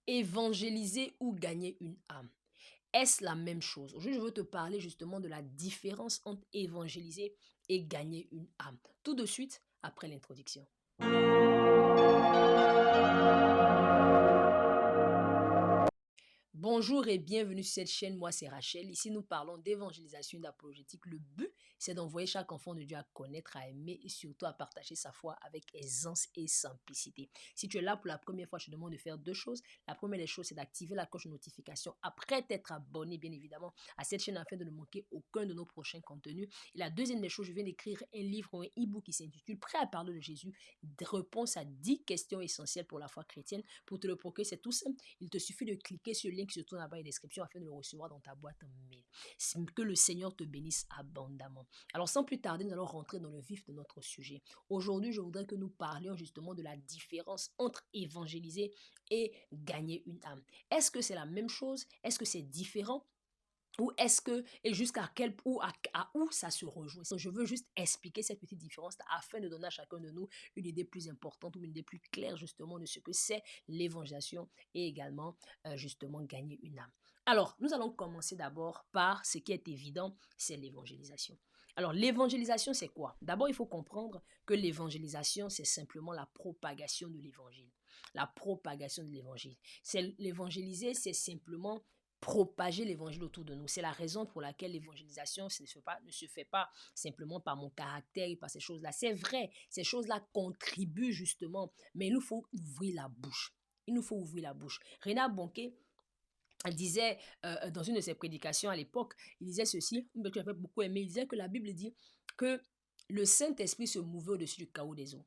Évangéliser ou gagner une âme. Est-ce la même chose? Aujourd'hui, je veux te parler justement de la différence entre évangéliser et gagner une âme. Tout de suite après l'introduction. Bonjour et bienvenue sur cette chaîne, moi c'est Rachel. Ici nous parlons d'évangélisation et d'apologétique. Le but c'est d'envoyer chaque enfant de Dieu à connaître, à aimer et surtout à partager sa foi avec aisance et simplicité. Si tu es là pour la première fois, je te demande de faire deux choses. La première des choses c'est d'activer la cloche de notification après t'être abonné bien évidemment à cette chaîne afin de ne manquer aucun de nos prochains contenus. Et la deuxième des choses, je viens d'écrire un livre ou un e-book qui s'intitule Prêt à parler de Jésus, des réponses à 10 questions essentielles pour la foi chrétienne. Pour te le procurer, c'est tout simple. Il te suffit de cliquer sur le lien qui se trouve dans la barre de description afin de le recevoir dans ta boîte mail. Que le Seigneur te bénisse abondamment. Alors sans plus tarder, nous allons rentrer dans le vif de notre sujet. Aujourd'hui, je voudrais que nous parlions justement de la différence entre évangéliser et gagner une âme. Est-ce que c'est la même chose? Est-ce que c'est différent? Ou est-ce que, et jusqu'à quel ou à où ça se rejoint? Je veux juste expliquer cette petite différence afin de donner à chacun de nous une idée plus importante ou une idée plus claire justement de ce que c'est l'évangélisation et également justement gagner une âme. Alors, nous allons commencer d'abord par ce qui est évident, c'est l'évangélisation. Alors, l'évangélisation, c'est quoi? D'abord, il faut comprendre que l'évangélisation, c'est simplement la propagation de l'évangile. La propagation de l'évangile. L'évangéliser, c'est simplement propager l'évangile autour de nous. C'est la raison pour laquelle l'évangélisation ne se fait pas simplement par mon caractère et par ces choses-là. C'est vrai, ces choses-là contribuent justement, mais il nous faut ouvrir la bouche. Il nous faut ouvrir la bouche. Renard Bonquet disait dans une de ses prédications à l'époque, il disait ceci, que j'avais beaucoup aimé, il disait que la Bible dit que le Saint-Esprit se mouvait au-dessus du chaos des eaux.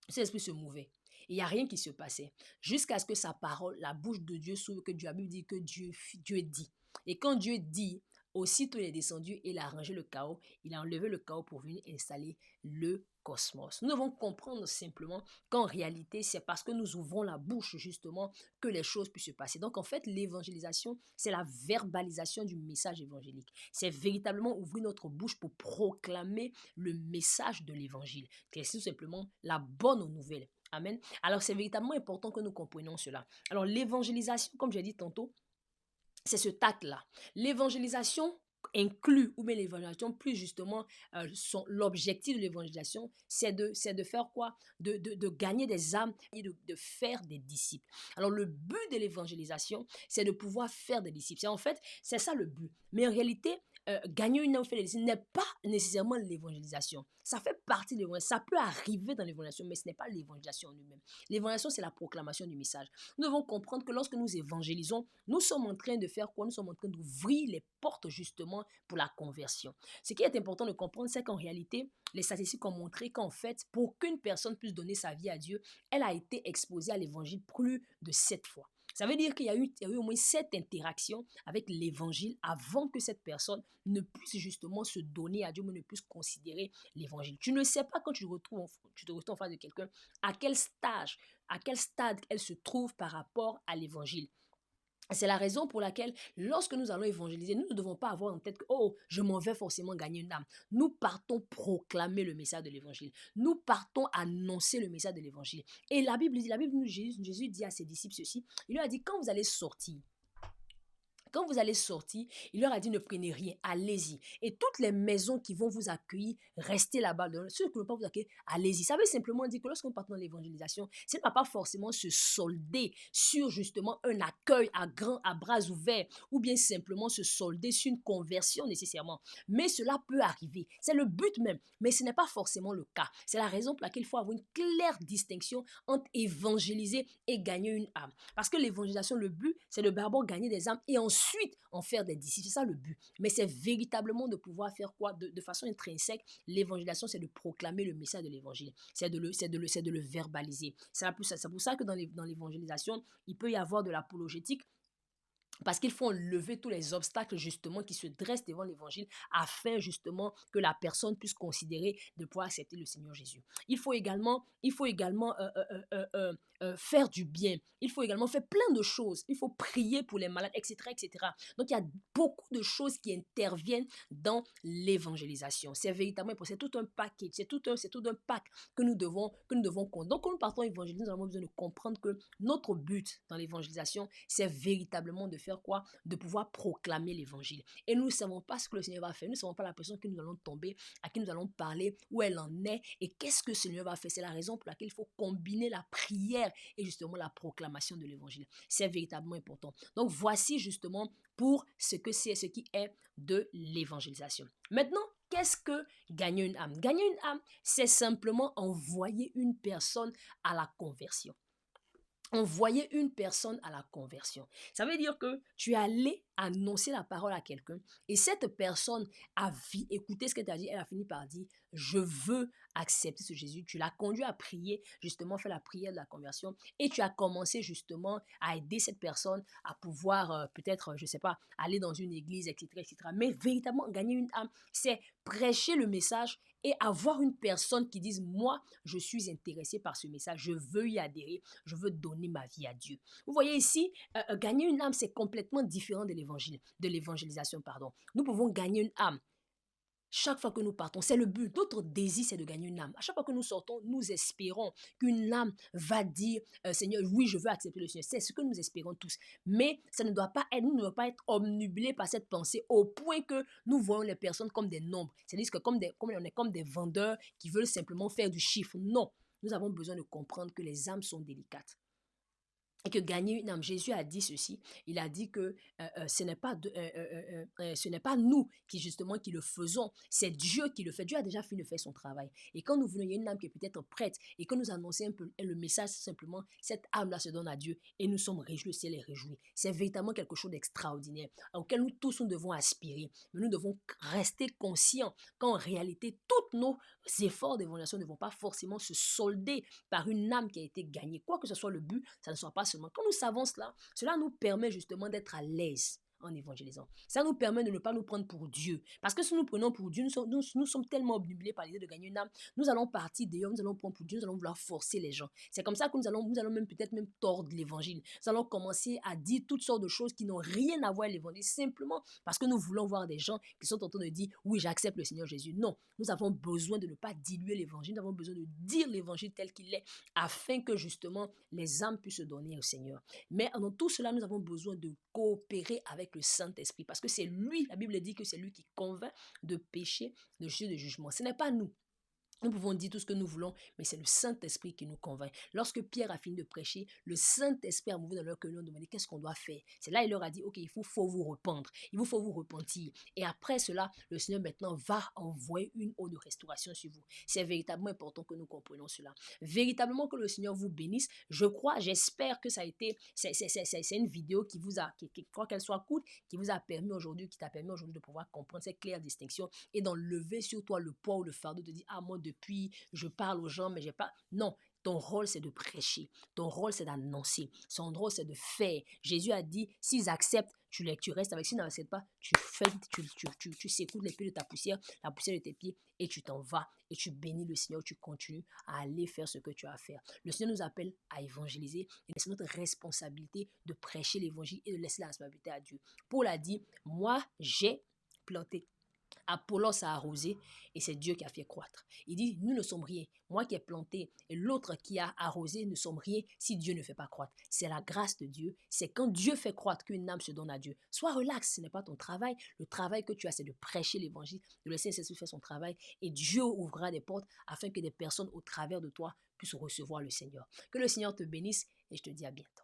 Le Saint-Esprit se mouvait. Il n'y a rien qui se passait. Jusqu'à ce que sa parole, la bouche de Dieu s'ouvre, que Dieu a dit que Dieu dit. Et quand Dieu dit, aussitôt il est descendu et il a arrangé le chaos. Il a enlevé le chaos pour venir installer le cosmos. Nous devons comprendre simplement qu'en réalité, c'est parce que nous ouvrons la bouche justement que les choses puissent se passer. Donc en fait, l'évangélisation, c'est la verbalisation du message évangélique. C'est véritablement ouvrir notre bouche pour proclamer le message de l'évangile. C'est tout simplement la bonne nouvelle. Amen. Alors c'est véritablement important que nous comprenions cela. Alors l'évangélisation, comme j'ai dit tantôt, c'est ce acte-là. L'évangélisation inclut, ou bien l'évangélisation, plus justement, l'objectif de l'évangélisation, c'est de faire quoi? De gagner des âmes et de faire des disciples. Alors, le but de l'évangélisation, c'est de pouvoir faire des disciples. En fait, c'est ça le but. Mais en réalité, gagner une âme, faire des disciples n'est pas nécessairement l'évangélisation. Ça fait partie de l'évangélisation. Ça peut arriver dans l'évangélisation, mais ce n'est pas l'évangélisation en lui-même. L'évangélisation, c'est la proclamation du message. Nous devons comprendre que lorsque nous évangélisons, nous sommes en train de faire quoi? Nous sommes en train d'ouvrir les portes justement pour la conversion. Ce qui est important de comprendre, c'est qu'en réalité, les statistiques ont montré qu'en fait, pour qu'une personne puisse donner sa vie à Dieu, elle a été exposée à l'évangile plus de 7 fois. Ça veut dire qu'il y a eu au moins 7 interactions avec l'évangile avant que cette personne ne puisse justement se donner à Dieu, mais ne puisse considérer l'évangile. Tu ne sais pas quand tu te retrouves en face de quelqu'un à quel stade elle se trouve par rapport à l'évangile. C'est la raison pour laquelle, lorsque nous allons évangéliser, nous ne devons pas avoir en tête que, oh, je m'en vais forcément gagner une âme. Nous partons proclamer le message de l'évangile. Nous partons annoncer le message de l'évangile. Et la Bible dit, Jésus dit à ses disciples ceci, il leur a dit, quand vous allez sortir, il leur a dit ne prenez rien, allez-y. Et toutes les maisons qui vont vous accueillir, restez là-bas. Ceux qui ne vont pas vous accueillir, allez-y. Ça veut simplement dire que lorsqu'on part dans l'évangélisation, ça ne va pas forcément se solder sur justement un accueil à bras ouverts ou bien simplement se solder sur une conversion nécessairement. Mais cela peut arriver. C'est le but même, mais ce n'est pas forcément le cas. C'est la raison pour laquelle il faut avoir une claire distinction entre évangéliser et gagner une âme. Parce que l'évangélisation, le but, c'est de d'abord gagner des âmes et ensuite en faire des disciples. C'est ça le but. Mais c'est véritablement de pouvoir faire quoi? De façon intrinsèque, l'évangélisation, c'est de proclamer le message de l'évangile. C'est de le verbaliser. C'est pour ça que dans l'évangélisation, il peut y avoir de l'apologétique. Parce qu'il faut enlever tous les obstacles justement qui se dressent devant l'évangile afin justement que la personne puisse considérer de pouvoir accepter le Seigneur Jésus. Il faut également faire du bien. Il faut également faire plein de choses. Il faut prier pour les malades, etc., etc. Donc il y a beaucoup de choses qui interviennent dans l'évangélisation. C'est véritablement important. C'est tout un package, c'est tout un pack que nous devons compter. Donc quand nous partons évangéliser, nous avons besoin de comprendre que notre but dans l'évangélisation, c'est véritablement de faire quoi? De pouvoir proclamer l'évangile. Et nous ne savons pas ce que le Seigneur va faire. Nous ne savons pas la personne que nous allons tomber, à qui nous allons parler, où elle en est et qu'est-ce que le Seigneur va faire. C'est la raison pour laquelle il faut combiner la prière et justement la proclamation de l'évangile. C'est véritablement important. Donc voici justement pour ce qui est de l'évangélisation. Maintenant, qu'est-ce que gagner une âme? Gagner une âme, c'est simplement envoyer une personne à la conversion. Envoyer une personne à la conversion. Ça veut dire que tu es allé annoncer la parole à quelqu'un et cette personne a écouté ce que tu as dit, elle a fini par dire, je veux accepter ce Jésus. Tu l'as conduit à prier, justement, faire la prière de la conversion et tu as commencé justement à aider cette personne à pouvoir peut-être, je ne sais pas, aller dans une église, etc., etc. Mais véritablement, gagner une âme, c'est prêcher le message et avoir une personne qui dise, moi, je suis intéressé par ce message, je veux y adhérer, je veux donner ma vie à Dieu. Vous voyez ici, gagner une âme, c'est complètement différent de l'évangélisation, pardon. Nous pouvons gagner une âme. Chaque fois que nous partons, c'est le but. Notre désir, c'est de gagner une âme. À chaque fois que nous sortons, nous espérons qu'une âme va dire, Seigneur, oui, je veux accepter le Seigneur. C'est ce que nous espérons tous. Mais ça ne doit pas être, nous ne devons pas être omnubilés par cette pensée au point que nous voyons les personnes comme des nombres. C'est-à-dire que comme on est comme des vendeurs qui veulent simplement faire du chiffre. Non, nous avons besoin de comprendre que les âmes sont délicates et que gagner une âme. Jésus a dit ceci, il a dit que ce n'est pas nous qui justement qui le faisons, c'est Dieu qui le fait. Dieu a déjà fini de faire son travail. Et quand nous voulons, il y a une âme qui est peut-être prête et que nous annonçons un peu le message, simplement, cette âme-là se donne à Dieu et nous sommes réjouis, le ciel est réjoui. C'est véritablement quelque chose d'extraordinaire auquel nous tous nous devons aspirer. Mais nous devons rester conscients qu'en réalité, tous nos efforts d'évaluation ne vont pas forcément se solder par une âme qui a été gagnée. Quoi que ce soit le but, ça ne soit pas seulement. Quand nous savons cela, cela nous permet justement d'être à l'aise en évangélisant. Ça nous permet de ne pas nous prendre pour Dieu. Parce que si nous prenons pour Dieu, nous sommes tellement obnubilés par l'idée de gagner une âme, nous allons partir d'ailleurs, nous allons prendre pour Dieu, nous allons vouloir forcer les gens. C'est comme ça que nous allons même peut-être même tordre l'évangile. Nous allons commencer à dire toutes sortes de choses qui n'ont rien à voir avec l'évangile, simplement parce que nous voulons voir des gens qui sont en train de dire, oui, j'accepte le Seigneur Jésus. Non, nous avons besoin de ne pas diluer l'évangile, nous avons besoin de dire l'évangile tel qu'il est, afin que justement les âmes puissent se donner au Seigneur. Mais dans tout cela, nous avons besoin de coopérer avec le Saint-Esprit, parce que c'est lui, la Bible dit que c'est lui qui convainc de péché, de justice, de jugement. Ce n'est pas nous. Nous pouvons dire tout ce que nous voulons, mais c'est le Saint-Esprit qui nous convainc. Lorsque Pierre a fini de prêcher, le Saint-Esprit a mouvé dans leur cœur et leur a demandé qu'est-ce qu'on doit faire. C'est là il leur a dit, ok, il faut vous rependre, il vous faut vous repentir. Et après cela, le Seigneur maintenant va envoyer une eau de restauration sur vous. C'est véritablement important que nous comprenions cela. Véritablement que le Seigneur vous bénisse. Je crois, j'espère que ça a été, c'est une vidéo qui vous a, qui crois qu'elle soit courte, qui vous a permis aujourd'hui, qui t'a permis aujourd'hui de pouvoir comprendre cette claire distinction et d'enlever sur toi le poids ou le fardeau de dire, ah moi depuis, je parle aux gens, mais j'ai pas... Non, ton rôle, c'est de prêcher. Ton rôle, c'est d'annoncer. Son rôle, c'est de faire. Jésus a dit, s'ils acceptent, tu restes avec. S'ils n'acceptent pas, tu sécoutes les pieds de ta poussière, la poussière de tes pieds, et tu t'en vas. Et tu bénis le Seigneur, tu continues à aller faire ce que tu as à faire. Le Seigneur nous appelle à évangéliser. Et c'est notre responsabilité de prêcher l'évangile et de laisser la responsabilité à Dieu. Paul a dit, moi, j'ai planté. Apollos a arrosé et c'est Dieu qui a fait croître. Il dit, nous ne sommes rien. Moi qui ai planté et l'autre qui a arrosé ne sommes rien si Dieu ne fait pas croître. C'est la grâce de Dieu. C'est quand Dieu fait croître qu'une âme se donne à Dieu. Sois relax, ce n'est pas ton travail. Le travail que tu as, c'est de prêcher l'évangile, de laisser Jésus faire son travail et Dieu ouvrira des portes afin que des personnes au travers de toi puissent recevoir le Seigneur. Que le Seigneur te bénisse et je te dis à bientôt.